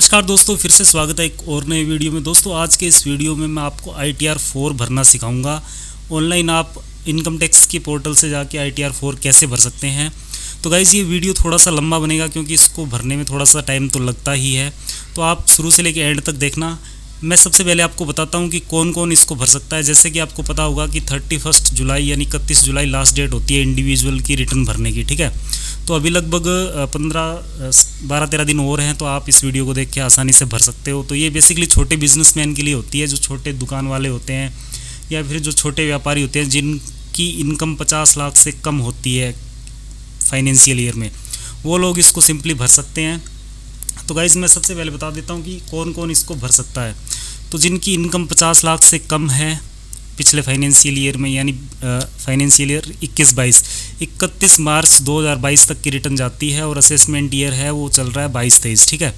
नमस्कार दोस्तों, फिर से स्वागत है एक और नए वीडियो में। दोस्तों आज के इस वीडियो में मैं आपको ITR 4 भरना सिखाऊंगा। ऑनलाइन आप इनकम टैक्स की पोर्टल से जाके ITR 4 कैसे भर सकते हैं। तो गाइज़ ये वीडियो थोड़ा सा लंबा बनेगा क्योंकि इसको भरने में थोड़ा सा टाइम तो लगता ही है, तो आप शुरू से लेकर एंड तक देखना। मैं सबसे पहले आपको बताता हूँ कि कौन कौन इसको भर सकता है। जैसे कि आपको पता होगा कि 31 जुलाई यानी 31 जुलाई लास्ट डेट होती है इंडिविजुअल की रिटर्न भरने की, ठीक है। तो अभी लगभग 12-13 दिन और हैं, तो आप इस वीडियो को देख के आसानी से भर सकते हो। तो ये बेसिकली छोटे बिजनेसमैन के लिए होती है, जो छोटे दुकान वाले होते हैं या फिर जो छोटे व्यापारी होते हैं जिनकी इनकम 50 लाख से कम होती है फाइनेंशियल ईयर में, वो लोग इसको सिंपली भर सकते हैं। तो गाइज़ मैं सबसे पहले बता देता हूँ कि कौन कौन इसको भर सकता है। तो जिनकी इनकम 50 लाख से कम है पिछले फाइनेंशियल ईयर में, यानी फाइनेंशियल ईयर 21-22, 31 मार्च 2022 तक की रिटर्न जाती है और असेसमेंट ईयर है वो चल रहा है 22-23, ठीक है।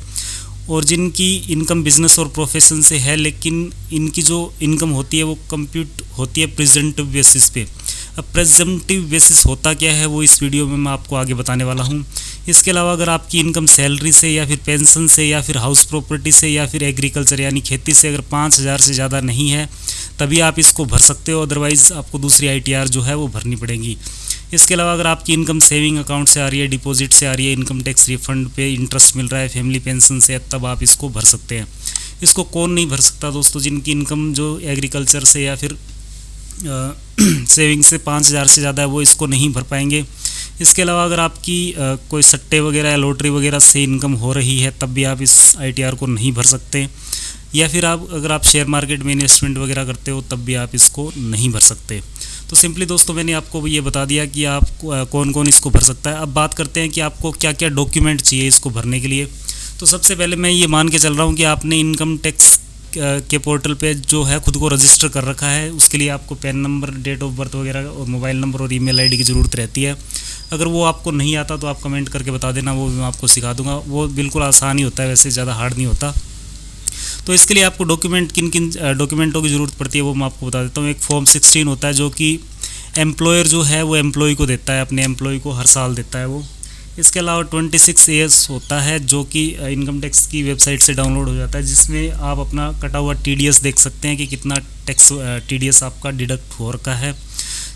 और जिनकी इनकम बिजनेस और प्रोफेशन से है, लेकिन इनकी जो इनकम होती है वो कंप्यूट होती है प्रेजेंटिव बेसिस पे। अब प्रेजेंटिव बेसिस होता क्या है वो इस वीडियो में मैं आपको आगे बताने वाला हूँ। इसके अलावा अगर आपकी इनकम सैलरी से या फिर पेंशन से या फिर हाउस प्रॉपर्टी से या फिर एग्रीकल्चर यानी खेती से अगर 5,000 से ज़्यादा नहीं है तभी आप इसको भर सकते हो, अदरवाइज़ आपको दूसरी ITR जो है वो भरनी पड़ेगी। इसके अलावा अगर आपकी इनकम सेविंग अकाउंट से आ रही है, डिपॉजिट से आ रही है, इनकम टैक्स रिफंड पे इंटरेस्ट मिल रहा है, फैमिली पेंशन से, तब आप इसको भर सकते हैं। इसको कौन नहीं भर सकता दोस्तों? जिनकी इनकम जो एग्रीकल्चर से या फिर सेविंग से 5,000 से ज़्यादा है वो इसको नहीं भर पाएंगे। इसके अलावा अगर आपकी कोई सट्टे वगैरह या लॉटरी वगैरह से इनकम हो रही है तब भी आप इस ITR को नहीं भर सकते। या फिर अगर आप शेयर मार्केट में इन्वेस्टमेंट वगैरह करते हो तब भी आप इसको नहीं भर सकते। तो सिंपली दोस्तों मैंने आपको ये बता दिया कि आप कौन कौन इसको भर सकता है। अब बात करते हैं कि आपको क्या क्या डॉक्यूमेंट चाहिए इसको भरने के लिए। तो सबसे पहले मैं ये मान के चल रहा हूँ कि आपने इनकम टैक्स के पोर्टल पे जो है खुद को रजिस्टर कर रखा है। उसके लिए आपको PAN number, date of birth वगैरह और मोबाइल नंबर और ईमेल ID की ज़रूरत रहती है। अगर वो आपको नहीं आता तो आप कमेंट करके बता देना, वो मैं आपको सिखा दूंगा। वो बिल्कुल आसान ही होता है, वैसे ज़्यादा हार्ड नहीं होता। तो इसके लिए आपको डॉक्यूमेंट किन किन डॉक्यूमेंटों की ज़रूरत पड़ती है वो मैं आपको बता देता हूँ। एक फॉर्म 16 होता है जो कि एम्प्लॉयर जो है वो एम्प्लॉय को देता है, अपने एम्प्लॉय को हर साल देता है वो। इसके अलावा 26AS होता है जो कि इनकम टैक्स की वेबसाइट से डाउनलोड हो जाता है, जिसमें आप अपना कटा हुआ TDS देख सकते हैं कि कितना टैक्स TDS आपका डिडक्ट हो रखा है।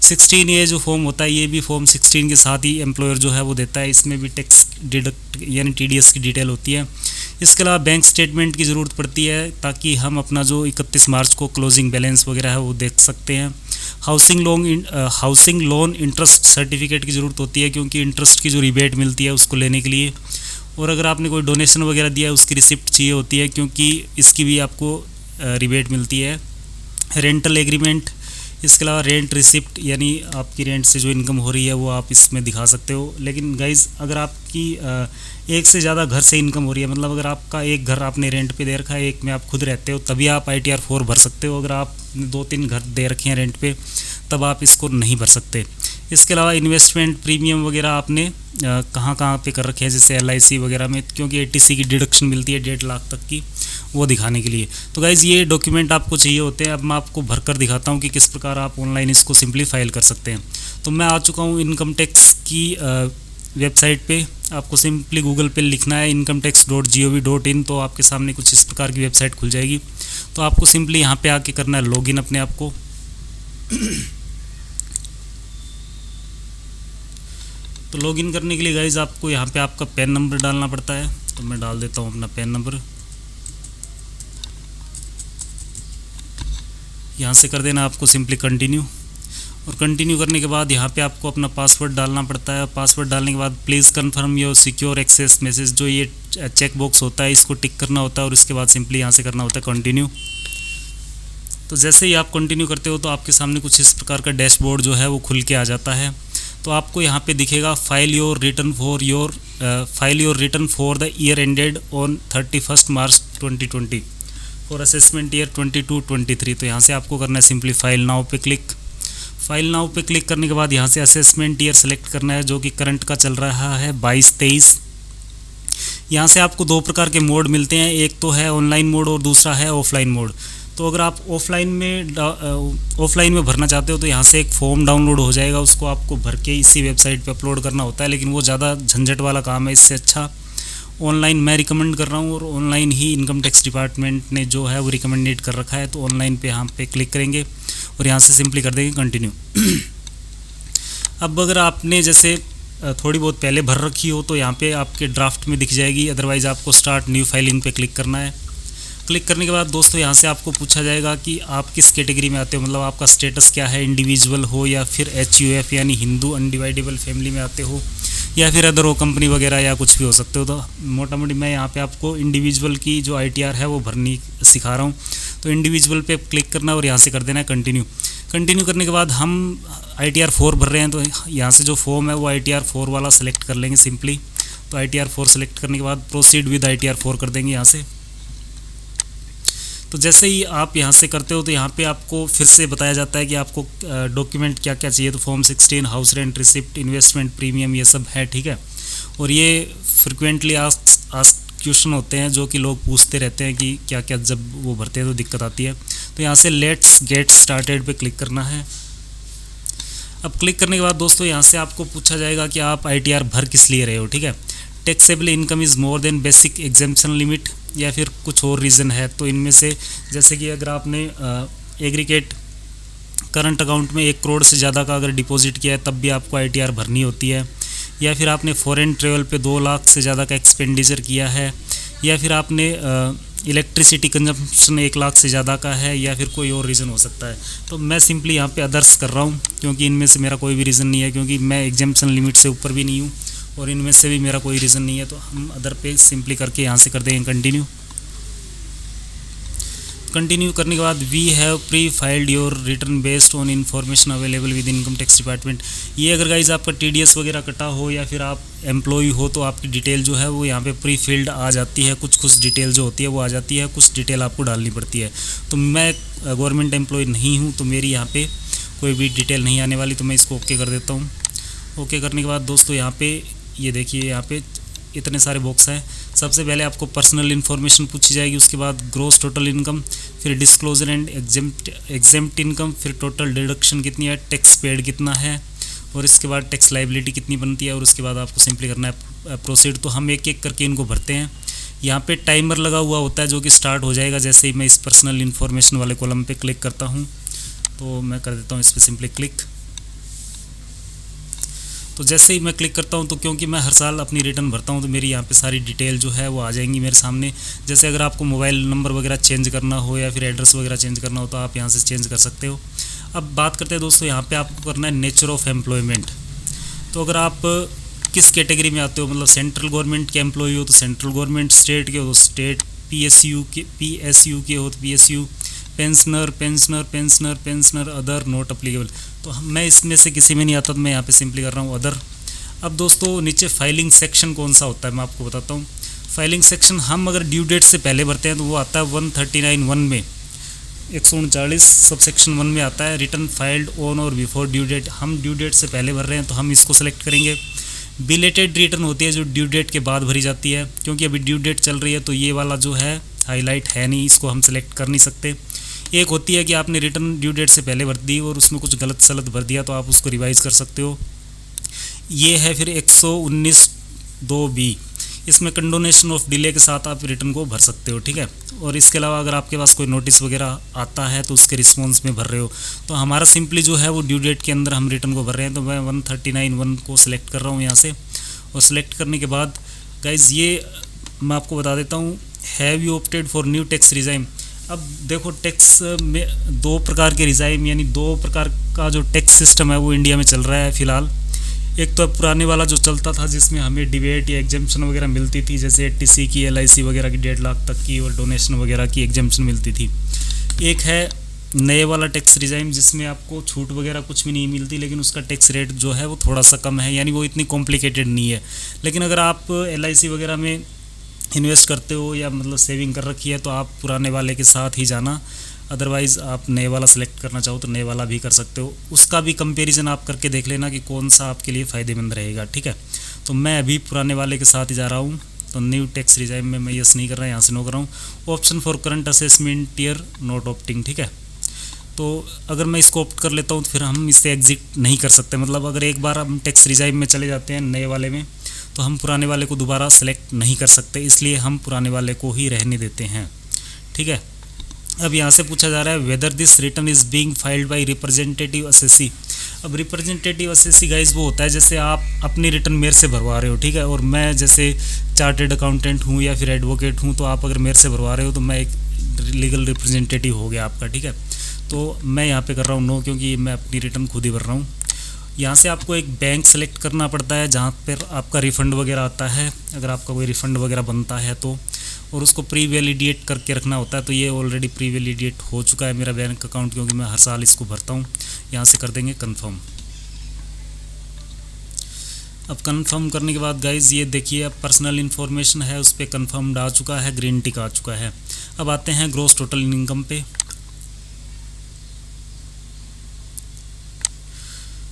16A जो फॉर्म होता है, ये भी फॉर्म 16 के साथ ही एम्प्लॉयर जो है वो देता है। इसमें भी टैक्स डिडक्ट यानी TDS की डिटेल होती है। इसके अलावा बैंक स्टेटमेंट की ज़रूरत पड़ती है ताकि हम अपना जो 31 मार्च को क्लोजिंग बैलेंस वगैरह है वो देख सकते हैं। हाउसिंग लोन इंटरेस्ट सर्टिफिकेट की ज़रूरत होती है क्योंकि इंटरेस्ट की जो रिबेट मिलती है उसको लेने के लिए। और अगर आपने कोई डोनेशन वगैरह दिया है उसकी रिसिप्ट चाहिए होती है क्योंकि इसकी भी आपको रिबेट मिलती है। रेंटल एग्रीमेंट, इसके अलावा रेंट रिसिप्ट यानी आपकी रेंट से जो इनकम हो रही है वो आप इसमें दिखा सकते हो। लेकिन गाइज़ अगर आपकी एक से ज़्यादा घर से इनकम हो रही है, मतलब अगर आपका एक घर आपने रेंट पे दे रखा है, एक में आप खुद रहते हो, तभी आप ITR 4 भर सकते हो। अगर आप 2-3 घर दे रखे हैं रेंट पे तब आप इसको नहीं भर सकते। इसके अलावा इन्वेस्टमेंट प्रीमियम वगैरह आपने कहाँ पे कर रखे हैं, जैसे LIC वगैरह में, क्योंकि 80C की डिडक्शन मिलती है 1.5 लाख तक की, वो दिखाने के लिए। तो गाइज़ ये डॉक्यूमेंट आपको चाहिए होते हैं। अब मैं आपको भरकर दिखाता हूँ कि किस प्रकार आप ऑनलाइन इसको सिंपली फाइल कर सकते हैं। तो मैं आ चुका हूँ इनकम टैक्स की वेबसाइट पे। आपको सिंपली गूगल पे लिखना है incometax.gov.in, तो आपके सामने कुछ इस प्रकार की वेबसाइट खुल जाएगी। तो आपको सिंपली यहाँ पे आके करना है लॉगिन अपने आप को। तो लॉगिन करने के लिए गाइज़ आपको यहाँ पे आपका पैन नंबर डालना पड़ता है। तो मैं डाल देता हूँ अपना पैन नंबर। यहाँ से कर देना आपको सिंपली कंटिन्यू, और कंटिन्यू करने के बाद यहाँ पे आपको अपना पासवर्ड डालना पड़ता है। पासवर्ड डालने के बाद please confirm your secure access message, जो ये चेक बॉक्स होता है इसको टिक करना होता है और इसके बाद सिंपली यहाँ से करना होता है कंटिन्यू। तो जैसे ही आप कंटिन्यू करते हो तो आपके सामने कुछ इस प्रकार का डैशबोर्ड जो है वो खुल के आ जाता है। तो आपको यहाँ पे दिखेगा file your return for the year ended on 31 March 2020 for assessment year 22-23। तो यहाँ से आपको करना है सिंपली फाइल नाउ पे क्लिक। फाइल नाउ पे क्लिक करने के बाद यहाँ से असेसमेंट ईयर सेलेक्ट करना है जो कि करंट का चल रहा है 22-23। यहाँ से आपको 2 प्रकार के मोड मिलते हैं, एक तो है ऑनलाइन मोड और दूसरा है ऑफलाइन मोड। तो अगर आप ऑफलाइन में भरना चाहते हो तो यहाँ से एक फॉर्म डाउनलोड हो जाएगा, उसको आपको भर के इसी वेबसाइट पे अपलोड करना होता है, लेकिन वो ज़्यादा झंझट वाला काम है। इससे अच्छा ऑनलाइन मैं रिकमेंड कर रहा हूँ और ऑनलाइन ही इनकम टैक्स डिपार्टमेंट ने जो है वो रिकमेंडेड कर रखा है। तो ऑनलाइन पे यहाँ पे क्लिक करेंगे और यहाँ से सिंपली कर देंगे कंटिन्यू। अब अगर आपने जैसे थोड़ी बहुत पहले भर रखी हो तो यहाँ पे आपके ड्राफ्ट में दिख जाएगी, अदरवाइज़ आपको स्टार्ट न्यू फाइलिंग पे क्लिक करना है। क्लिक करने के बाद दोस्तों यहाँ से आपको पूछा जाएगा कि आप किस कैटेगरी में आते हो, मतलब आपका स्टेटस क्या है, इंडिविजुअल हो या फिर HUF यानी हिंदू अनडिवाइडेबल फैमिली में आते हो या फिर अदर हो कंपनी वगैरह या कुछ भी हो सकते हो। तो मोटा मोटी मैं यहाँ पे आपको इंडिविजुअल की जो ITR है वो भरनी सिखा रहा हूँ। तो इंडिविजुअल पे क्लिक करना और यहाँ से कर देना है कंटिन्यू। कंटिन्यू करने के बाद हम ITR 4 भर रहे हैं तो यहाँ से जो फॉर्म है वो ITR 4 वाला सेलेक्ट कर लेंगे सिंपली। तो ITR 4 सेलेक्ट करने के बाद प्रोसीड विद ITR 4 कर देंगे यहाँ से। तो जैसे ही आप यहाँ से करते हो तो यहाँ पे आपको फिर से बताया जाता है कि आपको डॉक्यूमेंट क्या क्या चाहिए। तो form 16, house rent receipt, investment premium, ये सब है, ठीक है। और ये फ्रिक्वेंटली आस्क्ड क्वेश्चन होते हैं जो कि लोग पूछते रहते हैं कि क्या क्या जब वो भरते हैं तो दिक्कत आती है। तो यहाँ से लेट्स गेट स्टार्टेड पे क्लिक करना है। अब क्लिक करने के बाद दोस्तों यहाँ से आपको पूछा जाएगा कि आप ITR भर किस लिए रहे हो, ठीक है। Taxable income is more than basic exemption limit या फिर कुछ और रीज़न है। तो इनमें से जैसे कि अगर आपने एग्रीगेट करंट अकाउंट में 1 करोड़ से ज़्यादा का अगर डिपॉजिट किया है तब भी आपको ITR भरनी होती है, या फिर आपने फॉरेन ट्रेवल पे 2 लाख से ज़्यादा का एक्सपेंडिचर किया है, या फिर आपने इलेक्ट्रिसिटी कंजम्पशन 1 लाख से ज़्यादा का है, या फिर कोई और रीज़न हो सकता है। तो मैं सिंपली यहाँ पे अदर्स कर रहा हूँ क्योंकि इनमें से मेरा कोई भी रीज़न नहीं है, क्योंकि मैं एग्जेम्पशन लिमिट से ऊपर भी नहीं हूँ और इनमें से भी मेरा कोई रीज़न नहीं है। तो हम अदर पे सिंपली करके यहाँ से कर देंगे कंटिन्यू। कंटिन्यू करने के बाद we have pre filled your return based on information available with income tax department. ये अगर गाइज आपका TDS वगैरह कटा हो या फिर आप एम्प्लॉय हो तो आपकी डिटेल जो है वो यहाँ पे प्री फिल्ड आ जाती है। कुछ डिटेल जो होती है वो आ जाती है, कुछ डिटेल आपको डालनी पड़ती है। तो मैं गवर्नमेंट एम्प्लॉय नहीं हूँ तो मेरी यहाँ पे कोई भी डिटेल नहीं आने वाली, तो मैं इसको ओके कर देता हूँ। ओके करने के बाद दोस्तों यहाँ पे ये देखिए, यहाँ पे इतने सारे बॉक्स हैं। सबसे पहले आपको पर्सनल इन्फॉर्मेशन पूछी जाएगी, उसके बाद ग्रॉस टोटल इनकम, फिर डिस्क्लोजर एंड एग्जेम्प्ट इनकम, फिर टोटल डिडक्शन कितनी है, टैक्स पेड कितना है, और इसके बाद टैक्स लाइबिलिटी कितनी बनती है, और उसके बाद आपको सिंपली करना है प्रोसीड। तो हम एक एक करके इनको भरते हैं। यहाँ पे टाइमर लगा हुआ होता है जो कि स्टार्ट हो जाएगा जैसे ही मैं इस पर्सनल इन्फॉर्मेशन वाले कॉलम पे क्लिक करता हूँ। तो मैं कर देता हूँ इस पर सिंपली क्लिक। तो जैसे ही मैं क्लिक करता हूं तो क्योंकि मैं हर साल अपनी रिटर्न भरता हूं तो मेरी यहाँ पे सारी डिटेल जो है वो आ जाएंगी मेरे सामने। जैसे अगर आपको मोबाइल नंबर वगैरह चेंज करना हो या फिर एड्रेस वगैरह चेंज करना हो तो आप यहाँ से चेंज कर सकते हो। अब बात करते हैं दोस्तों, यहाँ पे आपको करना है नेचर ऑफ एम्प्लॉयमेंट। तो अगर आप किस कैटेगरी में आते हो, मतलब सेंट्रल गवर्नमेंट के एम्प्लॉय हो तो सेंट्रल गवर्नमेंट, स्टेट के हो तो स्टेट, PSU के हो तो PSU, pensioner other not applicable. तो मैं इसमें से किसी में नहीं आता तो मैं यहाँ पे सिंपली कर रहा हूँ अदर। अब दोस्तों नीचे फाइलिंग सेक्शन कौन सा होता है मैं आपको बताता हूँ। फाइलिंग सेक्शन हम अगर ड्यू डेट से पहले भरते हैं तो वो आता है 139(1) में, 139 सब सेक्शन 1 में आता है रिटर्न फाइल्ड ऑन और बिफोर ड्यू डेट। हम ड्यू डेट से पहले भर रहे हैं तो हम इसको सेलेक्ट करेंगे। बिलेटेड रिटर्न होती है जो ड्यू डेट के बाद भरी जाती है, क्योंकि अभी ड्यू डेट चल रही है तो ये वाला जो है हाईलाइट है नहीं, इसको हम सेलेक्ट कर नहीं सकते। एक होती है कि आपने रिटर्न ड्यू डेट से पहले भर दी और उसमें कुछ गलत सलत भर दिया तो आप उसको रिवाइज़ कर सकते हो। ये है फिर 119(2)(b), इसमें कंडोनेशन ऑफ डिले के साथ आप रिटर्न को भर सकते हो, ठीक है। और इसके अलावा अगर आपके पास कोई नोटिस वगैरह आता है तो उसके रिस्पॉन्स में भर रहे हो। तो हमारा सिंपली जो है वो ड्यू डेट के अंदर हम रिटर्न को भर रहे हैं, तो मैं 139(1) को सिलेक्ट कर रहा हूँ यहाँ से। और सिलेक्ट करने के बाद गाइज ये मैं आपको बता देता हूँ, have you opted for new tax regime. अब देखो टैक्स में 2 प्रकार के रिजाइम यानी 2 प्रकार का जो टैक्स सिस्टम है वो इंडिया में चल रहा है फ़िलहाल। एक तो पुराने वाला जो चलता था जिसमें हमें डिबेट या एग्जेम्पशन वगैरह मिलती थी, जैसे TC की, LIC वगैरह की 1.5 लाख तक की और डोनेशन वगैरह की एग्जेम्पशन मिलती थी। एक है नए वाला टैक्स रिजाइम जिसमें आपको छूट वगैरह कुछ भी नहीं मिलती, लेकिन उसका टैक्स रेट जो है वो थोड़ा सा कम है, यानी वो इतनी कॉम्प्लिकेटेड नहीं है। लेकिन अगर आप LIC वगैरह में इन्वेस्ट करते हो या मतलब सेविंग कर रखी है तो आप पुराने वाले के साथ ही जाना, अदरवाइज़ आप नए वाला सेलेक्ट करना चाहो तो नए वाला भी कर सकते हो। उसका भी कंपैरिजन आप करके देख लेना कि कौन सा आपके लिए फ़ायदेमंद रहेगा, ठीक है। तो मैं अभी पुराने वाले के साथ ही जा रहा हूँ, तो न्यू टैक्स रिजाइम में मैं यस नहीं कर रहा, यहाँ से नो कर रहा हूँ। Option for current assessment year not opting, ठीक है। तो अगर मैं इसको ऑप्ट कर लेता हूँ तो फिर हम इससे एग्जिट नहीं कर सकते, मतलब अगर एक बार हम टैक्स रिजाइम में चले जाते हैं नए वाले में तो हम पुराने वाले को दोबारा सेलेक्ट नहीं कर सकते, इसलिए हम पुराने वाले को ही रहने देते हैं। ठीक है। अब यहाँ से पूछा जा रहा है whether this return is being filed by representative assessee. अब रिप्रेजेंटेटिव असेसी गाइज वो होता है जैसे आप अपनी रिटर्न मेरे से भरवा रहे हो, ठीक है, और मैं जैसे चार्टेड अकाउंटेंट हूँ या फिर एडवोकेट हूँ, तो आप अगर मेरे से भरवा रहे हो तो मैं एक लीगल रिप्रेजेंटेटिव हो गया आपका। ठीक है। तो मैं यहाँ पे कर रहा हूँ नो, क्योंकि मैं अपनी रिटर्न खुद ही भर रहा हूँ। यहाँ से आपको एक बैंक सेलेक्ट करना पड़ता है जहाँ पर आपका रिफ़ंड वगैरह आता है, अगर आपका कोई रिफ़ंड वगैरह बनता है तो, और उसको प्री वैलिडेट करके रखना होता है। तो ये ऑलरेडी प्री वैलिडेट हो चुका है मेरा बैंक अकाउंट, क्योंकि मैं हर साल इसको भरता हूँ। यहाँ से कर देंगे कंफर्म। अब कंफर्म करने के बाद गाइज ये देखिए अब पर्सनल इन्फॉर्मेशन है उस पर कंफर्म्ड आ चुका है, ग्रीन टिक आ चुका है। अब आते हैं ग्रॉस टोटल इनकम पे।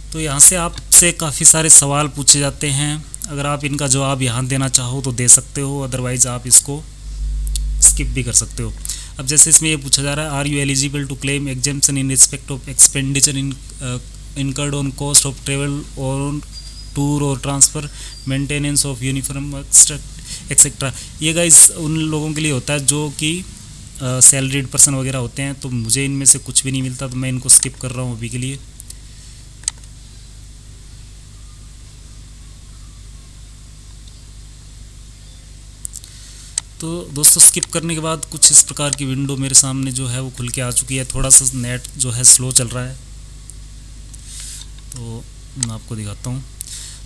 तो यहाँ से आपसे काफ़ी सारे सवाल पूछे जाते हैं, अगर आप इनका जवाब यहाँ देना चाहो तो दे सकते हो, अदरवाइज़ आप इसको स्किप भी कर सकते हो। अब जैसे इसमें ये पूछा जा रहा है are you eligible to claim exemption in respect of expenditure incurred on cost of travel और टूर और transfer, maintenance of uniform etcetera. ये गाइस उन लोगों के लिए होता है जो कि सैलरीड पर्सन वगैरह होते हैं, तो मुझे इनमें से कुछ भी नहीं मिलता, तो मैं इनको स्किप कर रहा हूँ अभी के लिए। तो दोस्तों स्किप करने के बाद कुछ इस प्रकार की विंडो मेरे सामने जो है वो खुल के आ चुकी है। थोड़ा सा नेट जो है स्लो चल रहा है, तो मैं आपको दिखाता हूँ।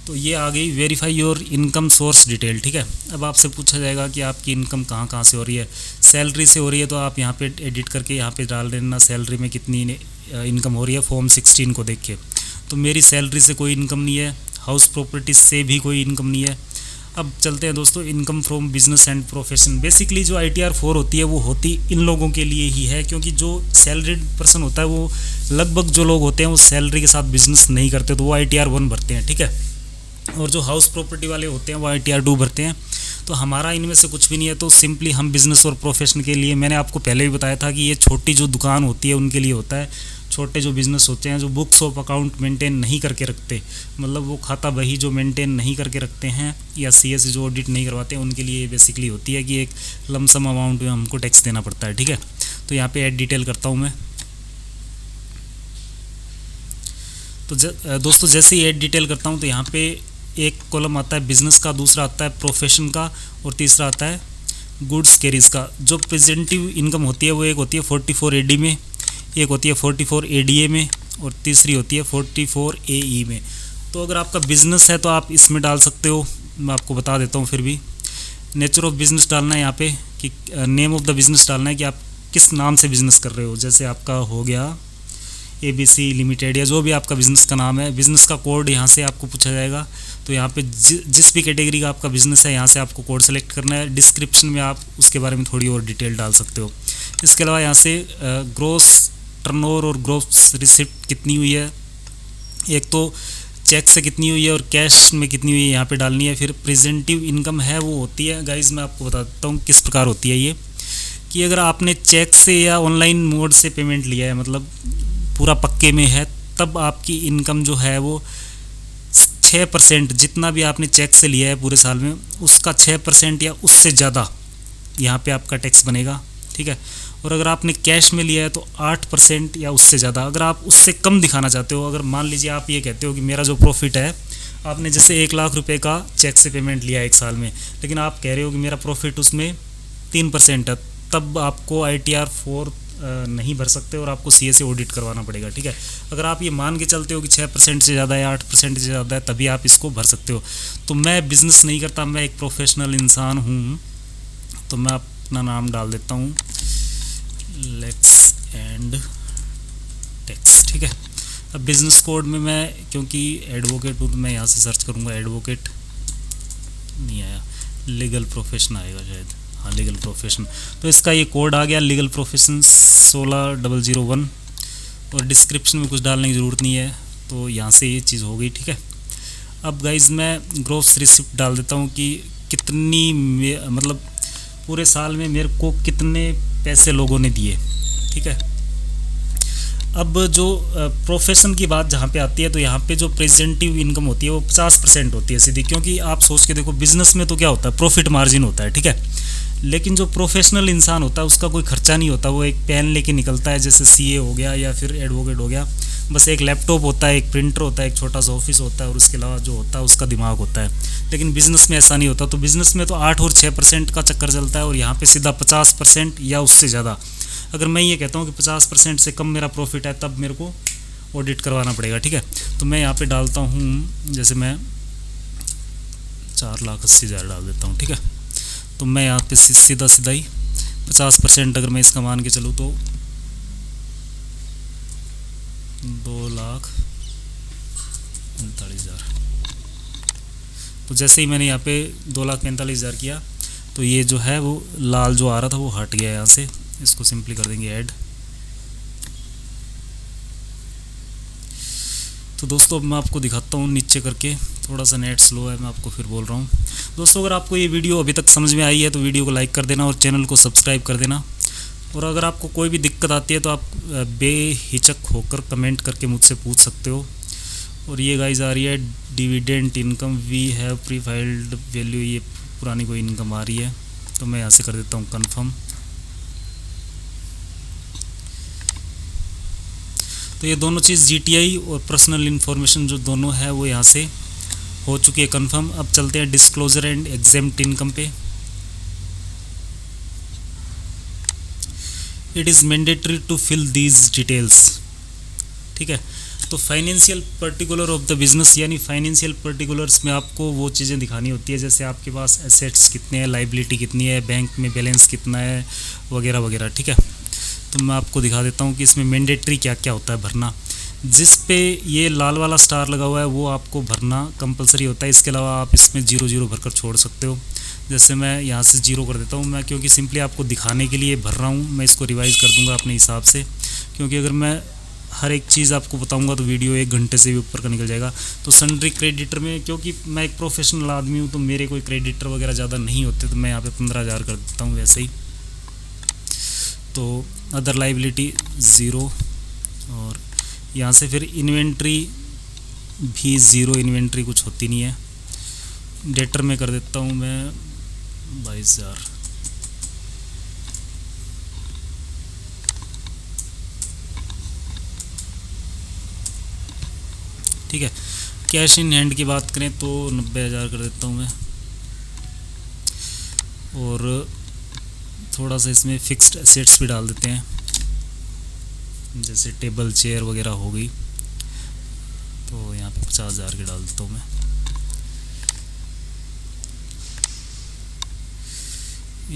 तो ये आ गई verify your income source detail. ठीक है। अब आपसे पूछा जाएगा कि आपकी इनकम कहाँ कहाँ से हो रही है। सैलरी से हो रही है तो आप यहाँ पे एडिट करके यहाँ पे डाल देना सैलरी में कितनी इनकम हो रही है फॉर्म 16 को देख के। तो मेरी सैलरी से कोई इनकम नहीं है, हाउस प्रॉपर्टी से भी कोई इनकम नहीं है। अब चलते हैं दोस्तों income from business and profession. Basically जो ITR 4 होती है वो होती इन लोगों के लिए ही है, क्योंकि जो सैलरीड पर्सन होता है वो लगभग जो लोग होते हैं वो सैलरी के साथ बिजनेस नहीं करते, तो वो ITR 1 भरते हैं। ठीक है। और जो हाउस प्रॉपर्टी वाले होते हैं वो ITR 2 भरते हैं। तो हमारा इनमें से कुछ भी नहीं है, तो सिंपली हम बिज़नेस और प्रोफेशन के लिए, मैंने आपको पहले भी बताया था कि ये छोटी जो दुकान होती है उनके लिए होता है। छोटे जो बिज़नेस होते हैं जो बुक्स ऑफ अकाउंट मेंटेन नहीं करके रखते, मतलब वो खाता बही जो मेंटेन नहीं करके रखते हैं या CS जो ऑडिट नहीं करवाते हैं, उनके लिए बेसिकली होती है कि एक लमसम अमाउंट में हमको टैक्स देना पड़ता है। ठीक है। तो यहाँ पे ऐड डिटेल करता हूँ मैं। तो दोस्तों जैसे ही ऐड डिटेल करता हूँ तो यहाँ पे एक कॉलम आता है बिजनेस का, दूसरा आता है प्रोफेशन का, और तीसरा आता है गुड्स कैरीज का। जो प्रेजेंटिव इनकम होती है वो एक होती है 44 AD में, एक होती है 44 ADA में, और तीसरी होती है 44 AE में। तो अगर आपका बिजनेस है तो आप इसमें डाल सकते हो, मैं आपको बता देता हूँ। फिर भी नेचर ऑफ बिजनेस डालना है यहाँ पे, कि नेम ऑफ द बिजनेस डालना है कि आप किस नाम से बिजनेस कर रहे हो। जैसे आपका हो गया ABC लिमिटेड या जो भी आपका बिज़नेस का नाम है। बिज़नेस का कोड यहाँ से आपको पूछा जाएगा, तो यहाँ पे जिस भी कैटेगरी का आपका बिज़नेस है यहाँ से आपको कोड सेलेक्ट करना है। डिस्क्रिप्शन में आप उसके बारे में थोड़ी और डिटेल डाल सकते हो। इसके अलावा यहाँ से ग्रोस टर्नओवर और ग्रोस रिसिप्ट कितनी हुई है, एक तो चेक से कितनी हुई है और कैश में कितनी हुई है यहाँ पे डालनी है। फिर प्रेजेंटिव इनकम है वो होती है गाइज, मैं आपको बता देता हूँ किस प्रकार होती है ये, कि अगर आपने चेक से या ऑनलाइन मोड से पेमेंट लिया है, मतलब पूरा पक्के में है, तब आपकी इनकम जो है वो 6% जितना भी आपने चेक से लिया है पूरे साल में उसका 6% या उससे ज़्यादा यहाँ पे आपका टैक्स बनेगा। ठीक है। और अगर आपने कैश में लिया है तो 8% या उससे ज़्यादा। अगर आप उससे कम दिखाना चाहते हो, अगर मान लीजिए आप ये कहते हो कि मेरा जो प्रॉफिट है, आपने जैसे 1 लाख रुपए का चेक से पेमेंट लिया एक साल में, लेकिन आप कह रहे हो कि मेरा प्रॉफिट उसमें 3% है, तब आपको ITR 4 नहीं भर सकते और आपको CA से ऑडिट करवाना पड़ेगा। ठीक है। अगर आप ये मान के चलते हो कि 6% से ज़्यादा है, 8% से ज़्यादा है, तभी आप इसको भर सकते हो। तो मैं बिज़नेस नहीं करता, मैं एक प्रोफेशनल इंसान हूँ, तो मैं अपना नाम डाल देता हूँ लेक्स एंड टैक्स। ठीक है। अब बिज़नेस कोड में मैं क्योंकि एडवोकेट हूँ तो मैं यहाँ से सर्च करूँगा, एडवोकेट नहीं आया, लीगल प्रोफेशन आएगा शायद, हाँ लीगल प्रोफेशन। तो इसका ये कोड आ गया लीगल प्रोफेशन 16001, और डिस्क्रिप्शन में कुछ डालने की ज़रूरत नहीं है, तो यहाँ से ये चीज़ हो गई। ठीक है। अब गाइज़ मैं ग्रॉस रिसिप्ट डाल देता हूँ कि कितनी मतलब पूरे साल में मेरे को कितने पैसे लोगों ने दिए। ठीक है। अब जो प्रोफेशन की बात जहाँ पे आती है, तो यहाँ पे जो प्रेजेंटिव इनकम होती है वो 50% होती है सीधी, क्योंकि आप सोच के देखो बिजनेस में तो क्या होता है, प्रॉफिट मार्जिन होता है, ठीक है। लेकिन जो प्रोफेशनल इंसान होता है उसका कोई खर्चा नहीं होता, वो एक पेन लेके निकलता है, जैसे सीए हो गया या फिर एडवोकेट हो गया, बस एक लैपटॉप होता है, एक प्रिंटर होता है, एक छोटा सा ऑफिस होता है, और उसके अलावा जो होता है उसका दिमाग होता है। लेकिन बिजनेस में ऐसा नहीं होता। तो बिजनेस में तो 8 और 6% का चक्कर चलता है, और यहाँ पे सीधा 50% या उससे ज़्यादा। अगर मैं ये कहता हूँ कि 50% से कम मेरा प्रॉफिट है, तब मेरे को ऑडिट करवाना पड़ेगा, ठीक है। तो मैं यहाँ पे डालता हूँ, जैसे मैं 4,80,000 डाल देता हूँ, ठीक है। तो मैं यहाँ पे सीधा सीधा ही 50% अगर मैं इसका मान के चलूँ तो 2,45,000। तो जैसे ही मैंने यहाँ पे 2,45,000 किया, तो ये जो है वो लाल जो आ रहा था वो हट गया यहाँ से। इसको सिंपली कर देंगे ऐड। तो दोस्तों अब मैं आपको दिखाता हूँ नीचे करके, थोड़ा सा नेट स्लो है, मैं आपको फिर बोल रहा हूँ। दोस्तों अगर आपको ये वीडियो अभी तक समझ में आई है तो वीडियो को लाइक कर देना और चैनल को सब्सक्राइब कर देना। और अगर आपको कोई भी दिक्कत आती है तो आप बेहिचक होकर कमेंट करके मुझसे पूछ सकते हो। और ये गाइस आ रही है dividend income, we have pre filled value, ये पुरानी कोई इनकम आ रही है। तो मैं यहाँ से कर देता हूँ कन्फर्म। तो ये दोनों चीज़ जीटीआई और पर्सनल इन्फॉर्मेशन जो दोनों है वो यहाँ से हो चुकी है कंफर्म। अब चलते हैं डिस्क्लोजर एंड एग्जेम्प्ट इनकम पे। It is mandatory to fill these details, ठीक है। तो financial particular of the business, यानी फाइनेंशियल पर्टिकुलर्स में आपको वो चीज़ें दिखानी होती है, जैसे आपके पास एसेट्स कितने हैं, लाइबिलिटी कितनी है, बैंक में बैलेंस कितना है, वगैरह वगैरह, ठीक है। तो मैं आपको दिखा देता हूँ कि इसमें मैंडेटरी क्या क्या होता है भरना। जिस पे ये लाल वाला स्टार लगा हुआ है वो आपको भरना कंपलसरी होता है। इसके अलावा आप इसमें 0 भरकर छोड़ सकते हो। जैसे मैं यहाँ से 0 कर देता हूँ, मैं क्योंकि सिंपली आपको दिखाने के लिए भर रहा हूँ। मैं इसको रिवाइज़ कर दूँगा अपने हिसाब से, क्योंकि अगर मैं हर एक चीज़ आपको बताऊंगा तो वीडियो 1 घंटे से भी ऊपर का निकल जाएगा। तो सन्ड्री क्रेडिटर में, क्योंकि मैं एक प्रोफेशनल आदमी हूँ तो मेरे कोई क्रेडिटर वगैरह ज़्यादा नहीं होते, तो मैं यहाँ पे 15,000 कर देता हूँ वैसे ही। तो अदर लाइबिलिटी 0, और यहाँ से फिर इन्वेंट्री भी 0, इन्वेंट्री कुछ होती नहीं है। डेटर में कर देता हूँ मैं 22,000। ठीक है। कैश इन हैंड की बात करें तो 90,000 कर देता हूँ मैं। और थोड़ा सा इसमें फिक्स्ड एसेट्स भी डाल देते हैं, जैसे टेबल चेयर वगैरह हो गई, तो यहाँ पे 50,000 के डाल देता हूँ मैं।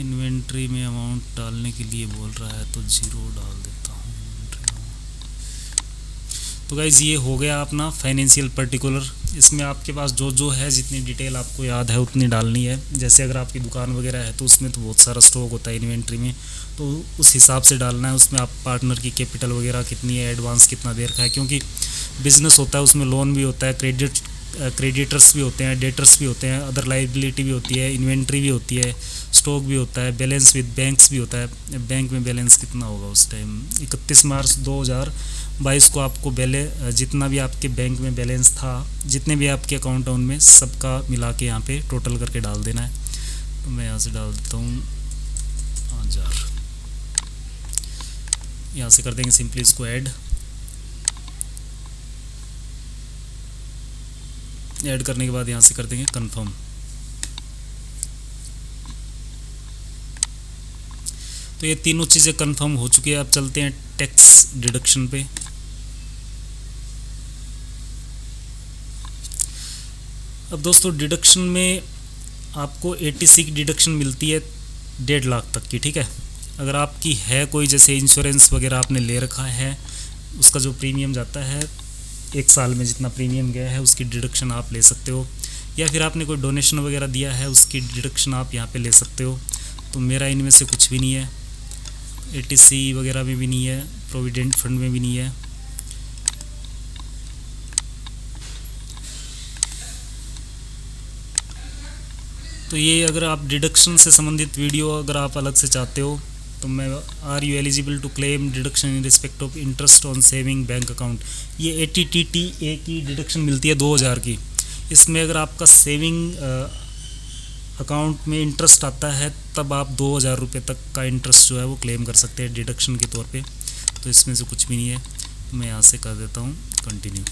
इन्वेंट्री में अमाउंट डालने के लिए बोल रहा है तो 0 डाल देता हूँ। तो गाइज़ ये हो गया अपना फाइनेंशियल पर्टिकुलर। इसमें आपके पास जो जो है, जितनी डिटेल आपको याद है उतनी डालनी है। जैसे अगर आपकी दुकान वगैरह है तो उसमें तो बहुत सारा स्टॉक होता है इन्वेंट्री में, तो उस हिसाब से डालना है। उसमें आप पार्टनर की कैपिटल वगैरह कितनी है, एडवांस कितना दे रखा है, क्योंकि बिजनेस होता है उसमें लोन भी होता है, क्रेडिटर्स भी होते हैं, डेटर्स भी होते हैं, अदर लाइबिलिटी भी होती है, इन्वेंट्री भी होती है, स्टॉक भी होता है, बैलेंस विद बैंक्स भी होता है। बैंक में बैलेंस कितना होगा उस टाइम 31 मार्च 2022 को आपको जितना भी आपके बैंक में बैलेंस था, जितने भी आपके अकाउंट है उनमें सबका मिला के यहाँ पे टोटल करके डाल देना है। तो मैं यहाँ से डाल देता हूँ 5,000। यहाँ से कर देंगे सिंपली इसको ऐड करने के बाद यहाँ से कर देंगे कंफर्म। तो ये तीनों चीज़ें कंफर्म हो चुकी है। अब चलते हैं टैक्स डिडक्शन पे। अब दोस्तों डिडक्शन में आपको 80C की डिडक्शन मिलती है 1.5 लाख तक की, ठीक है। अगर आपकी है कोई, जैसे इंश्योरेंस वगैरह आपने ले रखा है, उसका जो प्रीमियम जाता है 1 साल में जितना प्रीमियम गया है उसकी डिडक्शन आप ले सकते हो, या फिर आपने कोई डोनेशन वगैरह दिया है उसकी डिडक्शन आप यहाँ पे ले सकते हो। तो मेरा इनमें से कुछ भी नहीं है, 80C वगैरह में भी नहीं है, प्रोविडेंट फंड में भी नहीं है। तो ये अगर आप डिडक्शन से संबंधित वीडियो अगर आप अलग से चाहते हो तो मैं are you eligible to claim deduction in respect of interest on saving bank account. ये ATTTA की डिडक्शन मिलती है 2000 की। इसमें अगर आपका सेविंग अकाउंट में इंटरेस्ट आता है तब आप 2000 रुपये तक का इंटरेस्ट जो है वो क्लेम कर सकते हैं डिडक्शन के तौर पे। तो इसमें से कुछ भी नहीं है, मैं यहाँ से कर देता हूँ कंटिन्यू।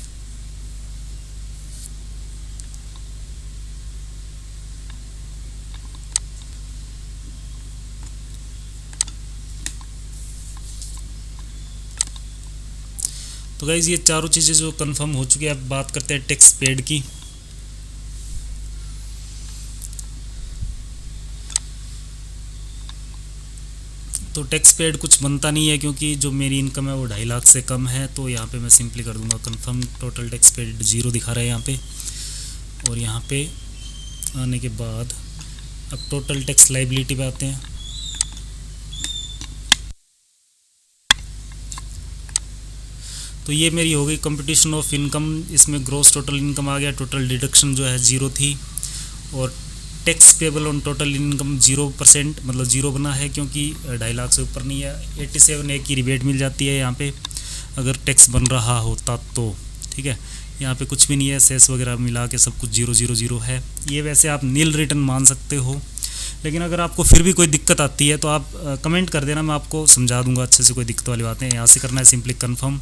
तो गाइज ये चारों चीज़ें जो कंफर्म हो चुकी है, अब बात करते हैं टैक्स पेड की। तो टैक्स पेड कुछ बनता नहीं है क्योंकि जो मेरी इनकम है वो 2.5 लाख से कम है। तो यहाँ पे मैं सिंपली कर दूंगा कंफर्म। टोटल टैक्स पेड 0 दिखा रहा है यहाँ पे। और यहाँ पे आने के बाद अब टोटल टैक्स लाइबिलिटी पे आते हैं। तो ये मेरी हो गई कंपटीशन ऑफ इनकम। इसमें ग्रॉस टोटल इनकम आ गया, टोटल डिडक्शन जो है 0 थी, और tax payable on total income 0%, मतलब 0 बना है क्योंकि 2.5 लाख से ऊपर नहीं है। 87A की रिबेट मिल जाती है यहाँ पे अगर टैक्स बन रहा होता तो, ठीक है। यहाँ पे कुछ भी नहीं है, सेस वगैरह मिला के सब कुछ 000 है। ये वैसे आप नील रिटर्न मान सकते हो, लेकिन अगर आपको फिर भी कोई दिक्कत आती है तो आप कमेंट कर देना, मैं आपको समझा दूंगा अच्छे से। कोई दिक्कत वाली बात है। यहाँ से करना है सिंपली कन्फर्म।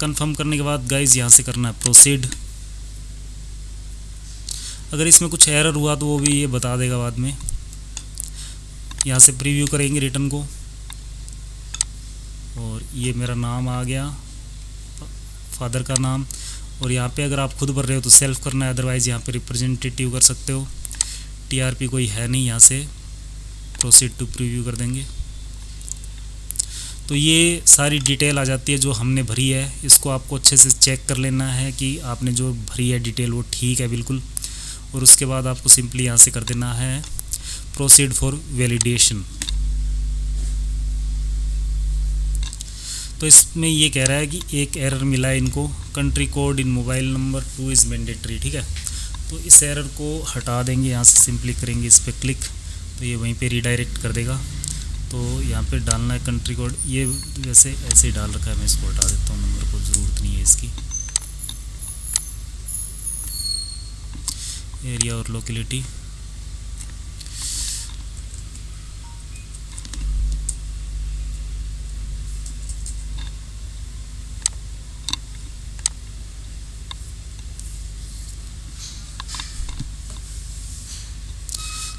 कन्फर्म करने के बाद गाइज यहाँ से करना है प्रोसीड। अगर इसमें कुछ एरर हुआ तो वो भी ये बता देगा बाद में। यहाँ से प्रीव्यू करेंगे रिटर्न को, और ये मेरा नाम आ गया, फादर का नाम। और यहाँ पे अगर आप खुद भर रहे हो तो सेल्फ करना है, अदरवाइज़ यहाँ पे रिप्रेजेंटेटिव कर सकते हो। TRP कोई है नहीं, यहाँ से प्रोसीड टू प्रीव्यू कर देंगे। तो ये सारी डिटेल आ जाती है जो हमने भरी है। इसको आपको अच्छे से चेक कर लेना है कि आपने जो भरी है डिटेल वो ठीक है बिल्कुल। और उसके बाद आपको सिंपली यहाँ से कर देना है प्रोसीड फॉर वैलिडेशन। तो इसमें ये कह रहा है कि एक एरर मिला है इनको, country code in mobile number 2 is mandatory, ठीक है। तो इस एरर को हटा देंगे, यहाँ से सिंपली करेंगे इस पर क्लिक, तो ये वहीं पे रीडायरेक्ट कर देगा। तो यहाँ पे डालना है कंट्री कोड। ये वैसे ऐसे ही डाल रखा है, मैं इसको हटा देता हूँ, नंबर को ज़रूरत नहीं है इसकी। एरिया और लोकेलिटी,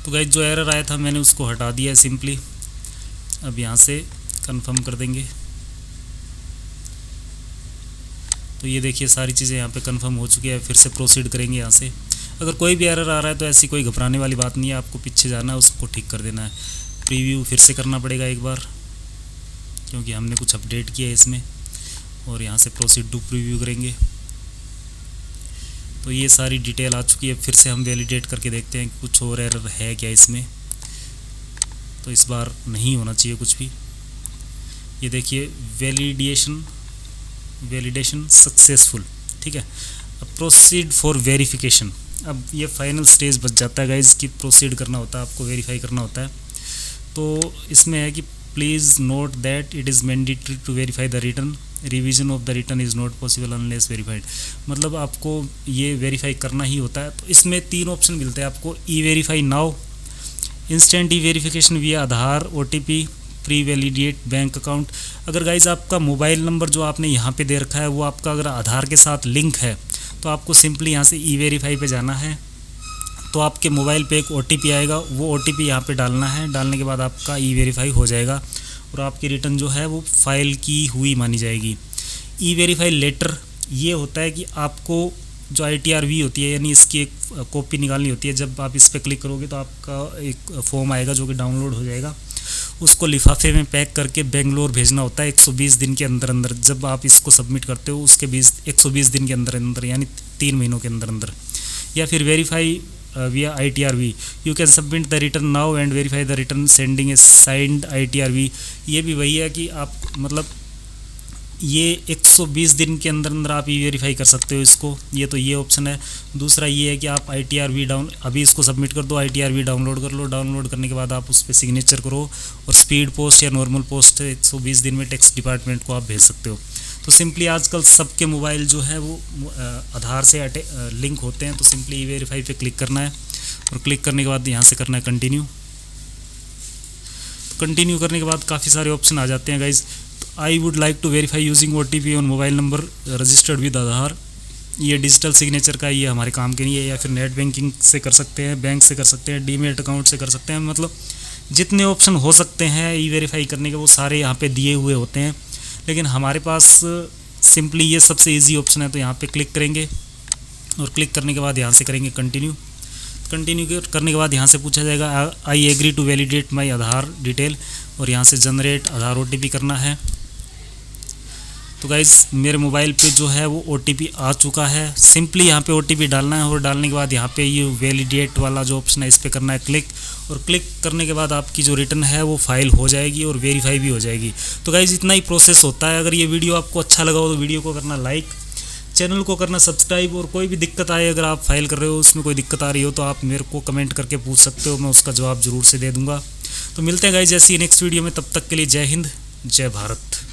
तो गाइस जो एरर आया था मैंने उसको हटा दिया है सिंपली। अब यहाँ से कंफर्म कर देंगे। तो ये देखिए सारी चीज़ें यहाँ पे कंफर्म हो चुकी है। फिर से प्रोसीड करेंगे यहाँ से। अगर कोई भी एरर आ रहा है तो ऐसी कोई घबराने वाली बात नहीं है, आपको पीछे जाना है, उसको ठीक कर देना है। प्रीव्यू फिर से करना पड़ेगा एक बार क्योंकि हमने कुछ अपडेट किया है इसमें। और यहाँ से प्रोसीड टू प्रीव्यू करेंगे। तो ये सारी डिटेल आ चुकी है। फिर से हम वैलिडेट करके देखते हैं कि कुछ और एरर है क्या इसमें। तो इस बार नहीं होना चाहिए कुछ भी। ये देखिए वैलिडेशन सक्सेसफुल, ठीक है। अब प्रोसीड फॉर वेरिफिकेशन। अब ये फाइनल स्टेज बच जाता है गाइज कि प्रोसीड करना होता है, आपको वेरीफाई करना होता है। तो इसमें है कि please note that it is mandatory to verify the return, revision of the return is not possible unless verified. मतलब आपको ये वेरीफाई करना ही होता है। तो इसमें 3 ऑप्शन मिलते हैं आपको, ई वेरीफाई नाउ, इंस्टेंट ई वेरिफिकेशन विया आधार, OTP, pre validate bank account. अगर गाइज आपका मोबाइल नंबर जो आपने यहाँ पे दे रखा है वो आपका अगर आधार के साथ लिंक है तो आपको सिंपली यहाँ से ई वेरीफाई पे जाना है। तो आपके मोबाइल पे एक OTP आएगा, वो OTP यहाँ पे डालना है। डालने के बाद आपका ई वेरीफाई हो जाएगा और आपकी रिटर्न जो है वो फाइल की हुई मानी जाएगी। ई वेरीफाई लेटर ये होता है कि आपको जो ITRV होती है यानी इसकी एक कॉपी निकालनी होती है। जब आप इस पर क्लिक करोगे तो आपका एक फॉर्म आएगा जो कि डाउनलोड हो जाएगा। उसको लिफाफे में पैक करके बेंगलोर भेजना होता है 120 दिन के अंदर अंदर। जब आप इसको सबमिट करते हो उसके 120 दिन के अंदर अंदर यानी 3 महीनों के अंदर अंदर। या फिर verify via ITRV, you can submit the return now and verify the return sending A signed ITRV। ये भी वही है कि आप मतलब ये 120 दिन के अंदर अंदर आप ई वेरीफाई कर सकते हो इसको। ये ऑप्शन है। दूसरा ये है कि आप ITRV अभी इसको सबमिट कर दो, ITRV डाउनलोड कर लो। डाउनलोड करने के बाद आप उस पर सिग्नेचर करो और स्पीड पोस्ट या नॉर्मल पोस्ट 120 दिन में टैक्स डिपार्टमेंट को आप भेज सकते हो। तो सिंपली आजकल सबके मोबाइल जो है वो आधार से लिंक होते हैं। तो सिंपली ई वेरीफाई पे क्लिक करना है और क्लिक करने के बाद यहाँ से करना है कंटिन्यू। कंटिन्यू करने के बाद काफ़ी सारे ऑप्शन आ जाते हैं guys. I would like to verify using OTP on mobile number registered with Aadhaar. ये डिजिटल सिग्नेचर का, ये हमारे काम के लिए है। या फिर नेट बैंकिंग से कर सकते हैं, बैंक से कर सकते हैं, डीमेट अकाउंट से कर सकते हैं। मतलब जितने ऑप्शन हो सकते हैं ई वेरीफाई करने के वो सारे यहाँ पे दिए हुए होते हैं। लेकिन हमारे पास सिंपली ये सबसे ईजी ऑप्शन है। तो यहाँ पे क्लिक करेंगे और क्लिक करने के बाद यहाँ से करेंगे कंटिन्यू। कंटिन्यू करने के बाद यहाँ से पूछा जाएगा I agree to validate my Aadhaar detail, और यहाँ से जनरेट आधार OTP करना है। तो गाइज़ मेरे मोबाइल पे जो है वो OTP आ चुका है। सिंपली यहाँ पे OTP डालना है और डालने के बाद यहाँ पे ये वैलिडेट वाला जो ऑप्शन है इस पर करना है क्लिक। और क्लिक करने के बाद आपकी जो रिटर्न है वो फाइल हो जाएगी और वेरीफाई भी हो जाएगी। तो गाइज़ इतना ही प्रोसेस होता है। अगर ये वीडियो आपको अच्छा लगा हो तो वीडियो को करना लाइक, चैनल को करना सब्सक्राइब, और कोई भी दिक्कत आए, अगर आप फाइल कर रहे हो उसमें कोई दिक्कत आ रही हो तो आप मेरे को कमेंट करके पूछ सकते हो, मैं उसका जवाब ज़रूर से दे दूँगा। तो मिलते हैं गाइज़ ऐसी नेक्स्ट वीडियो में, तब तक के लिए जय हिंद, जय भारत।